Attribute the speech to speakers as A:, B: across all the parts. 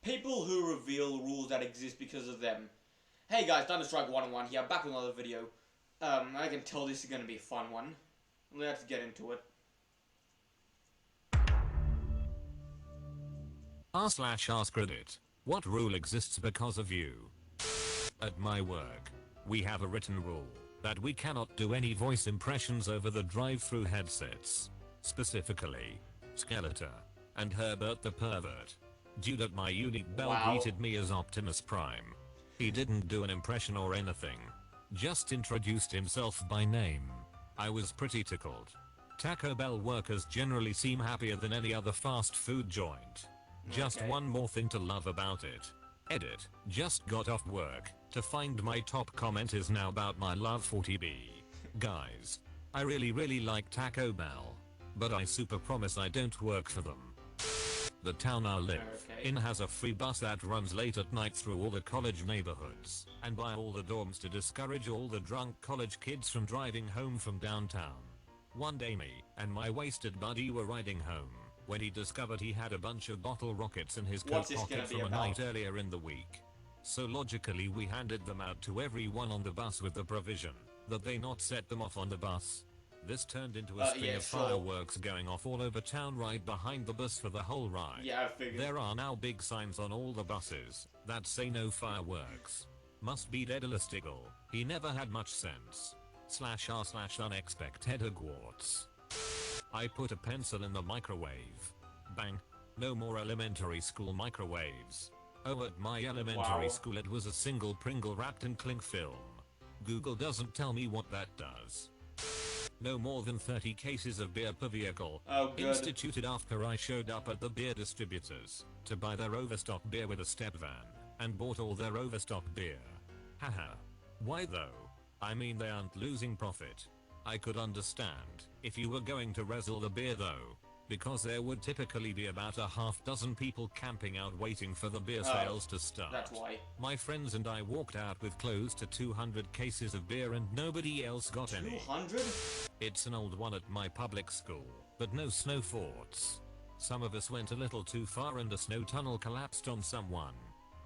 A: People who reveal rules that exist because of them. Hey guys, Thunderstrike 101 here, back with another video. I can tell this is gonna be a fun one. Let's get into it.
B: r/ask what rule exists because of you? At my work, we have a written rule that we cannot do any voice impressions over the drive-through headsets. Specifically, Skeletor and Herbert the Pervert. Due that my unique bell greeted me as Optimus Prime. He didn't do an impression or anything. Just introduced himself by name. I was pretty tickled. Taco Bell workers generally seem happier than any other fast food joint. Just one more thing to love about it. Edit. Just got off work to find my top comment is now about my love for TB. Guys, I really like Taco Bell. But I super promise I don't work for them. The town I live in has a free bus that runs late at night through all the college neighborhoods and by all the dorms to discourage all the drunk college kids from driving home from downtown. One day me and my wasted buddy were riding home when he discovered he had a bunch of bottle rockets in his coat pocket from a night earlier in the week. So logically we handed them out to everyone on the bus with the provision that they not set them off on the bus. This turned into a string of fireworks going off all over town right behind the bus for the whole ride. Yeah, I figured. There are now big signs on all the buses that say no fireworks. Must be dead illegal. He never had much sense. /r/unexpected Hogwarts. I put a pencil in the microwave. Bang. No more elementary school microwaves. Oh, at my elementary school it was a single Pringle wrapped in cling film. Google doesn't tell me what that does. No more than 30 cases of beer per vehicle. Instituted after I showed up at the beer distributors to buy their overstock beer with a step van and bought all their overstock beer. Haha. Why though? I mean they aren't losing profit. I could understand if you were going to rezzle the beer though, because there would typically be about a half dozen people camping out waiting for the beer sales to start. That's why. My friends and I walked out with close to 200 cases of beer and nobody else got any. 200? It's an old one at my public school, but no snow forts. Some of us went a little too far and a snow tunnel collapsed on someone.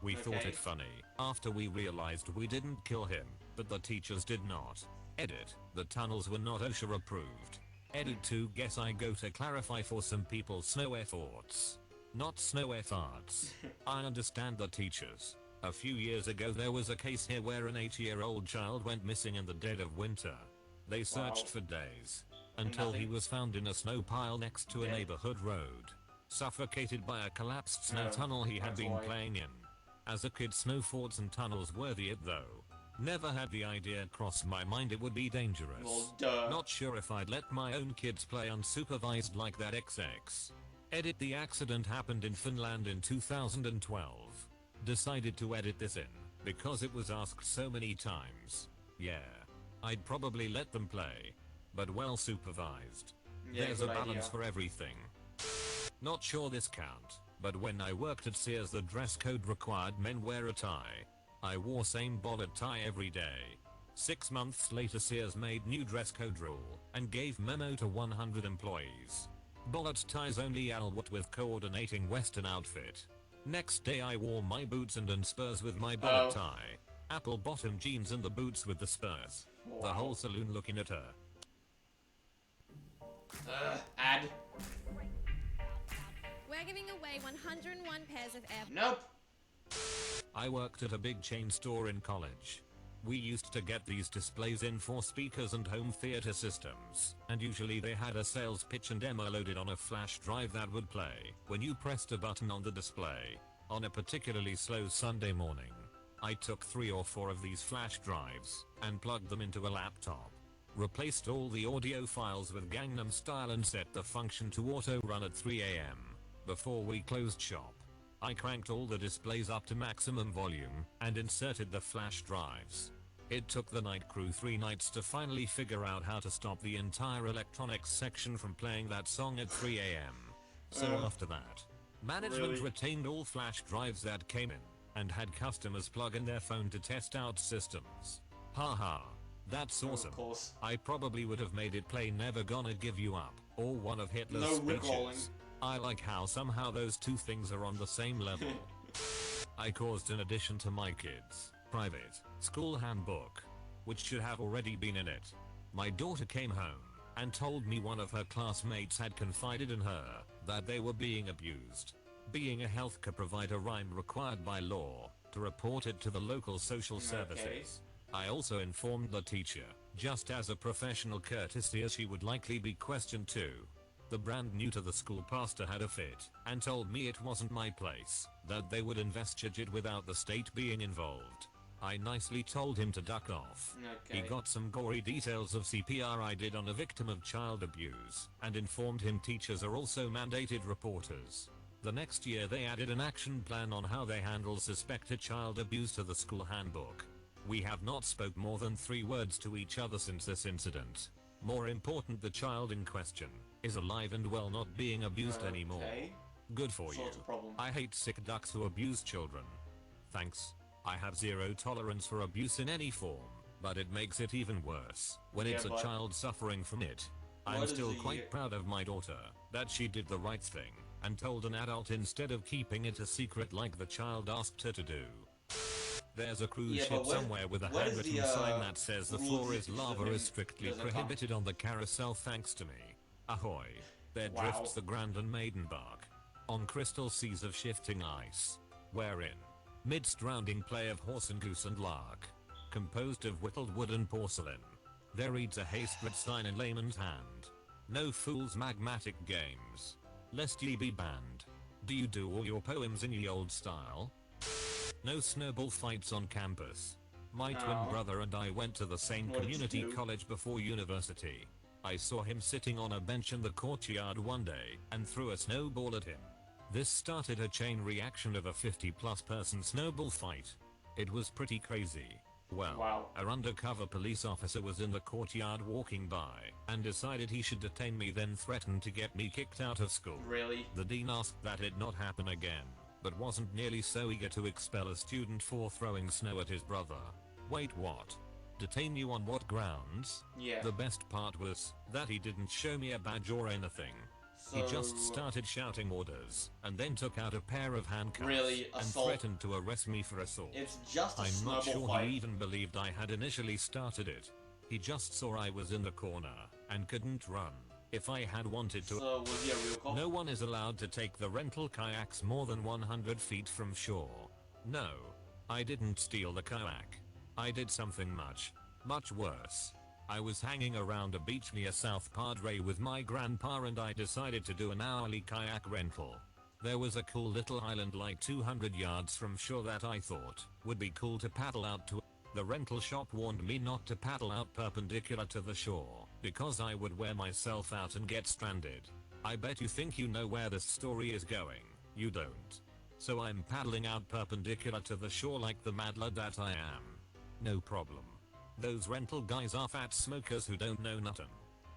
B: We thought it funny after we realized we didn't kill him, but the teachers did not. Edit. The tunnels were not OSHA approved. Edit 2. Guess I go to clarify for some people snow efforts. Not snow efforts. I understand the teachers. A few years ago there was a case here where an 8-year-old child went missing in the dead of winter. They searched for days until he was found in a snow pile next to a neighborhood road, suffocated by a collapsed snow tunnel he had been playing in. As a kid, snow forts and tunnels worthy it though. Never had the idea cross my mind it would be dangerous. Well, not sure if I'd let my own kids play unsupervised like that XX. Edit. The accident happened in Finland in 2012. Decided to edit this in because it was asked so many times. Yeah. I'd probably let them play. But well supervised. Yeah, there's a balance for everything. Not sure this count, but when I worked at Sears the dress code required men wear a tie. I wore same bollard tie every day. 6 months later Sears made new dress code rule and gave memo to 100 employees. Bollard ties only what with coordinating western outfit. Next day I wore my boots and spurs with my bollard tie. Apple bottom jeans and the boots with the spurs. The whole saloon looking at her.
A: Ad.
C: We're giving away 101 pairs of AirPods.
A: Nope.
B: I worked at a big chain store in college. We used to get these displays in for speakers and home theater systems, and usually they had a sales pitch and demo loaded on a flash drive that would play when you pressed a button on the display. On a particularly slow Sunday morning, I took 3 or 4 of these flash drives and plugged them into a laptop. Replaced all the audio files with Gangnam Style and set the function to auto run at 3 AM. Before we closed shop, I cranked all the displays up to maximum volume and inserted the flash drives. It took the night crew 3 nights to finally figure out how to stop the entire electronics section from playing that song at 3 AM. So after that, management retained all flash drives that came in and had customers plug in their phone to test out systems. Haha. That's awesome. Of course. I probably would have made it play Never Gonna Give You Up or one of Hitler's speeches. I like how somehow those two things are on the same level. I caused an addition to my kids' private school handbook, which should have already been in it. My daughter came home and told me one of her classmates had confided in her that they were being abused. Being a healthcare provider, I'm required by law to report it to the local social services. I also informed the teacher, just as a professional courtesy, as she would likely be questioned too. The brand new to the school pastor had a fit and told me it wasn't my place, that they would investigate it without the state being involved. I nicely told him to duck off. He got some gory details of CPR I did on a victim of child abuse and informed him teachers are also mandated reporters. The next year they added an action plan on how they handle suspected child abuse to the school handbook. We have not spoke more than 3 words to each other since this incident. More important, the child in question is alive and well, not being abused anymore. Good for you. I hate sick ducks who abuse children. Thanks. I have zero tolerance for abuse in any form, but it makes it even worse when it's a child suffering from it. I'm still quite proud of my daughter, that she did the right thing and told an adult instead of keeping it a secret like the child asked her to do. There's a cruise ship somewhere with a handwritten sign that says the floor is lava is strictly prohibited on the carousel. Thanks to me. Ahoy. There drifts the Grand and Maiden bark on crystal seas of shifting ice, wherein, midst rounding play of horse and goose and lark, composed of whittled wood and porcelain, there reads a haste-read sign in layman's hand. No fools magmatic games, lest ye be banned. Do you do all your poems in ye old style? No snowball fights on campus. My twin brother and I went to the same community college before university. I saw him sitting on a bench in the courtyard one day and threw a snowball at him. This started a chain reaction of a 50+ person snowball fight. It was pretty crazy. Well, our undercover police officer was in the courtyard walking by and decided he should detain me, then threatened to get me kicked out of school.
A: Really?
B: The dean asked that it not happen again, but wasn't nearly so eager to expel a student for throwing snow at his brother. Wait, what? Detain you on what grounds?
A: Yeah.
B: The best part was that he didn't show me a badge or anything.
A: So,
B: he just started shouting orders and then took out a pair of handcuffs and
A: assault.
B: threatened to arrest me for assault.
A: It's just a
B: I'm not sure
A: fight.
B: he even believed I had initially started it. He just saw I was in the corner and couldn't run. If I had wanted to.
A: So was he a real cop?
B: No one is allowed to take the rental kayaks more than 100 feet from shore. No, I didn't steal the kayak. I did something much worse. I was hanging around a beach near South Padre with my grandpa and I decided to do an hourly kayak rental. There was a cool little island like 200 yards from shore that I thought would be cool to paddle out to. The rental shop warned me not to paddle out perpendicular to the shore because I would wear myself out and get stranded. I bet you think you know where this story is going. You don't. So I'm paddling out perpendicular to the shore like the mad lad that I am. No problem. Those rental guys are fat smokers who don't know nothing.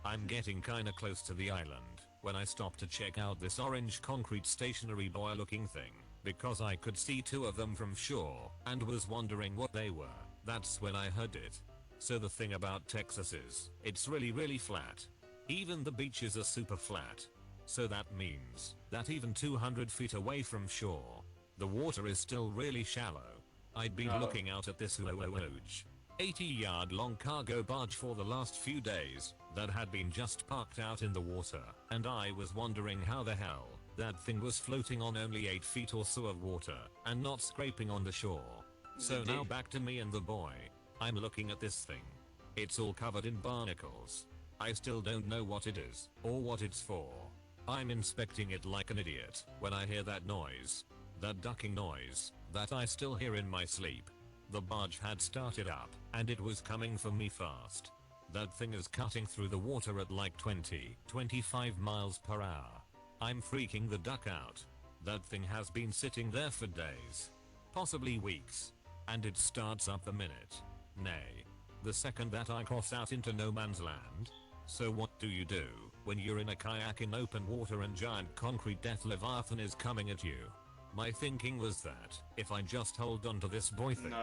B: I'm getting kinda close to the island when I stopped to check out this orange concrete stationary boy looking thing because I could see 2 of them from shore and was wondering what they were. That's when I heard it. So the thing about Texas is, it's really flat. Even the beaches are super flat. So that means that even 200 feet away from shore, the water is still really shallow. I'd been looking out at this huge 80-yard long cargo barge for the last few days that had been just parked out in the water, and I was wondering how the hell that thing was floating on only 8 feet or so of water and not scraping on the shore. So now back to me and the boy. I'm looking at this thing. It's all covered in barnacles. I still don't know what it is or what it's for. I'm inspecting it like an idiot when I hear that noise. That ducking noise that I still hear in my sleep. The barge had started up and it was coming for me fast. That thing is cutting through the water at like 20-25 miles per hour. I'm freaking the duck out. That thing has been sitting there for days, possibly weeks, and it starts up the minute, nay, the second that I cross out into no man's land. So what do you do when you're in a kayak in open water and giant concrete death leviathan is coming at you? My thinking was that if I just hold on to this boy thing,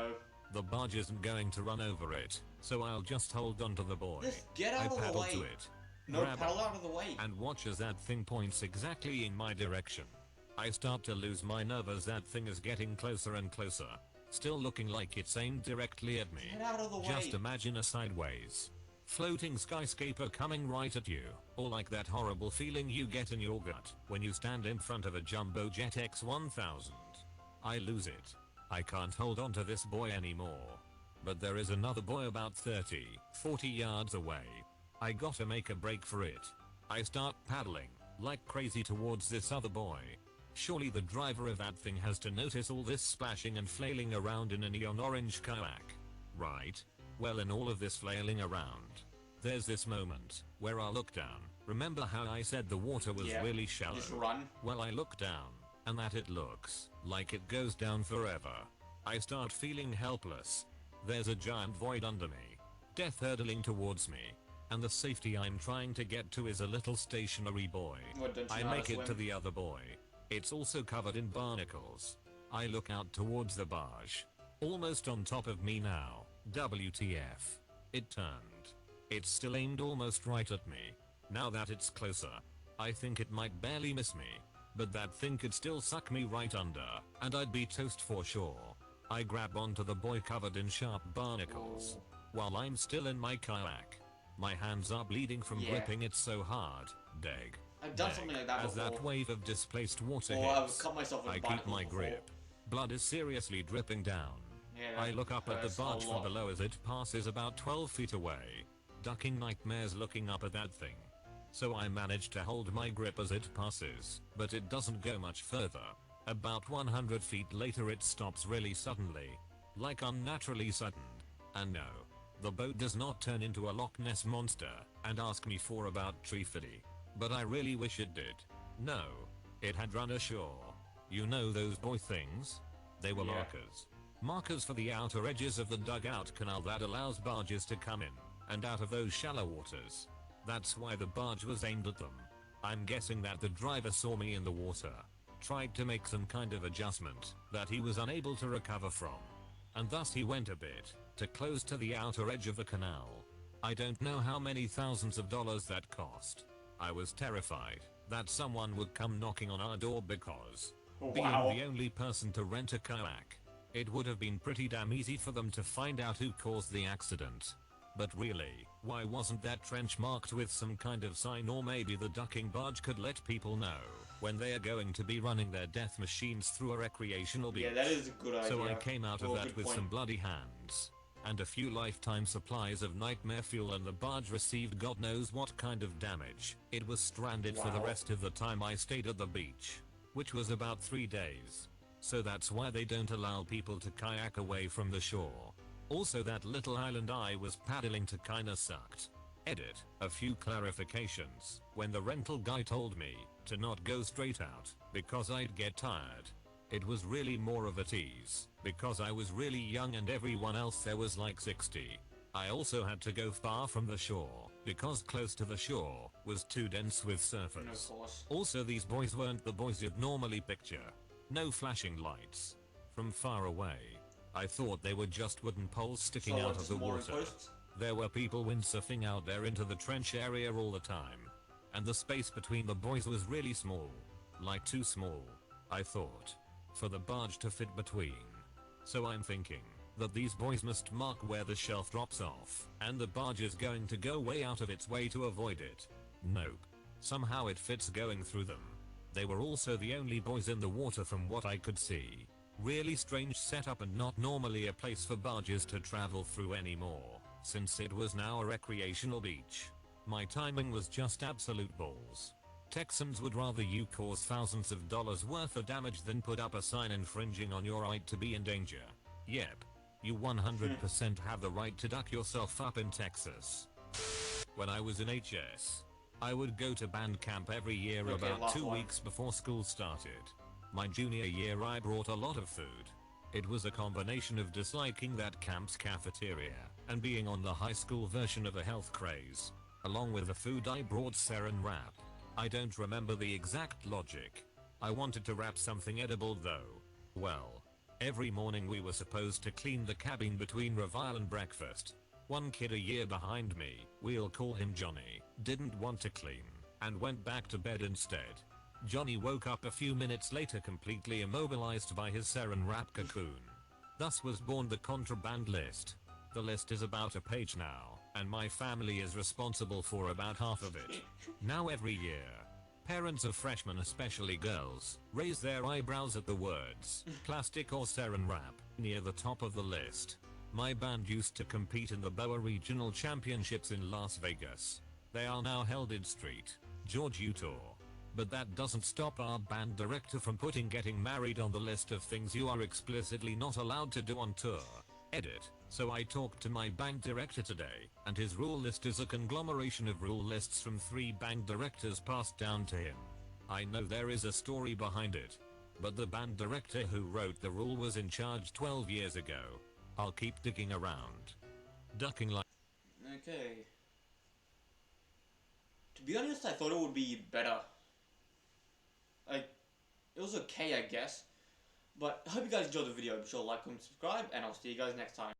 B: the barge isn't going to run over it, so I'll just hold on to the boy.
A: Just get out
B: I
A: of the
B: paddle
A: way.
B: to it,
A: No,
B: grab
A: paddle
B: it,
A: out of the way.
B: and watch as that thing points exactly in my direction. I start to lose my nerve as that thing is getting closer and closer. Still looking like it's aimed directly at me.
A: Get out of the way.
B: Just imagine a sideways floating skyscraper coming right at you, or like that horrible feeling you get in your gut when you stand in front of a jumbo jet X1000. I lose it. I can't hold on to this boy anymore. But there is another boy about 30-40 yards away. I gotta make a break for it. I start paddling like crazy towards this other boy. Surely the driver of that thing has to notice all this splashing and flailing around in a neon orange kayak. Right? Well, in all of this flailing around, there's this moment where I look down. Remember how I said the water was really shallow?
A: Just run.
B: Well, I look down, and that it looks like it goes down forever. I start feeling helpless. There's a giant void under me, death hurtling towards me, and the safety I'm trying to get to is a little stationary boy. I make it to the other boy. It's also covered in barnacles. I look out towards the barge. Almost on top of me now. WTF. It turned. It's still aimed almost right at me. Now that it's closer, I think it might barely miss me. But that thing could still suck me right under, and I'd be toast for sure. I grab onto the boy covered in sharp barnacles. While I'm still in my kayak. My hands are bleeding from gripping it so hard. Deg.
A: I've done something like that
B: as
A: before.
B: that wave of displaced water
A: I've
B: hits,
A: cut myself with
B: I keep
A: barnacles
B: my
A: before.
B: grip. Blood is seriously dripping down.
A: Yeah,
B: I look up at the
A: hurts a
B: barge from
A: lot.
B: below as it passes about 12 feet away. Ducking nightmares looking up at that thing. So I manage to hold my grip as it passes, but it doesn't go much further. About 100 feet later it stops really suddenly. Like unnaturally sudden. And no, the boat does not turn into a Loch Ness monster and ask me for about Treefitty. But I really wish it did. No, it had run ashore. You know those boy things? They were markers. Markers for the outer edges of the dugout canal that allows barges to come in and out of those shallow waters. That's why the barge was aimed at them. I'm guessing that the driver saw me in the water, tried to make some kind of adjustment that he was unable to recover from, and thus he went a bit too close to the outer edge of the canal. I don't know how many thousands of dollars that cost. I was terrified that someone would come knocking on our door because, being the only person to rent a kayak, it would have been pretty damn easy for them to find out who caused the accident. But really, why wasn't that trench marked with some kind of sign, or maybe the ducking barge could let people know when they are going to be running their death machines through a recreational beach?
A: Yeah, that is a good idea.
B: So I came out of that with some bloody hands and a few lifetime supplies of nightmare fuel, and the barge received God knows what kind of damage. It was stranded for the rest of the time I stayed at the beach, which was about 3 days. So that's why they don't allow people to kayak away from the shore. Also, that little island I was paddling to kinda sucked. Edit. A few clarifications. When the rental guy told me to not go straight out because I'd get tired, it was really more of a tease because I was really young and everyone else there was like 60. I also had to go far from the shore because close to the shore was too dense with surfers. Also, these boys weren't the boys you'd normally picture. No flashing lights. From far away, I thought they were just wooden poles sticking out of the water. There were people windsurfing out there into the trench area all the time. And the space between the boys was really small. Like too small, I thought, for the barge to fit between. So I'm thinking that these boys must mark where the shelf drops off, and the barge is going to go way out of its way to avoid it. Nope. Somehow it fits going through them. They were also the only boys in the water from what I could see. Really strange setup, and not normally a place for barges to travel through anymore, since it was now a recreational beach. My timing was just absolute balls. Texans would rather you cause thousands of dollars worth of damage than put up a sign infringing on your right to be in danger. Yep. You 100% have the right to duck yourself up in Texas. When I was in HS, I would go to band camp every year about 2 weeks before school started. My junior year I brought a lot of food. It was a combination of disliking that camp's cafeteria and being on the high school version of a health craze. Along with the food I brought saran wrap. I don't remember the exact logic. I wanted to wrap something edible though. Well, every morning we were supposed to clean the cabin between reveille and breakfast. One kid a year behind me, we'll call him Johnny, didn't want to clean and went back to bed instead. Johnny woke up a few minutes later completely immobilized by his saran wrap cocoon. Thus was born the contraband list. The list is about a page now, and my family is responsible for about half of it. Now every year, parents of freshmen, especially girls, raise their eyebrows at the words plastic or saran wrap near the top of the list. My band used to compete in the BOA Regional Championships in Las Vegas. They are now held in Street, George, Utah. But that doesn't stop our band director from putting getting married on the list of things you are explicitly not allowed to do on tour. Edit. So I talked to my band director today, and his rule list is a conglomeration of rule lists from 3 band directors passed down to him. I know there is a story behind it, but the band director who wrote the rule was in charge 12 years ago. I'll keep digging around. Ducking like...
A: Okay. To be honest, I thought it would be better. Like, it was okay, I guess. But I hope you guys enjoyed the video. Be sure to like, comment, subscribe, and I'll see you guys next time.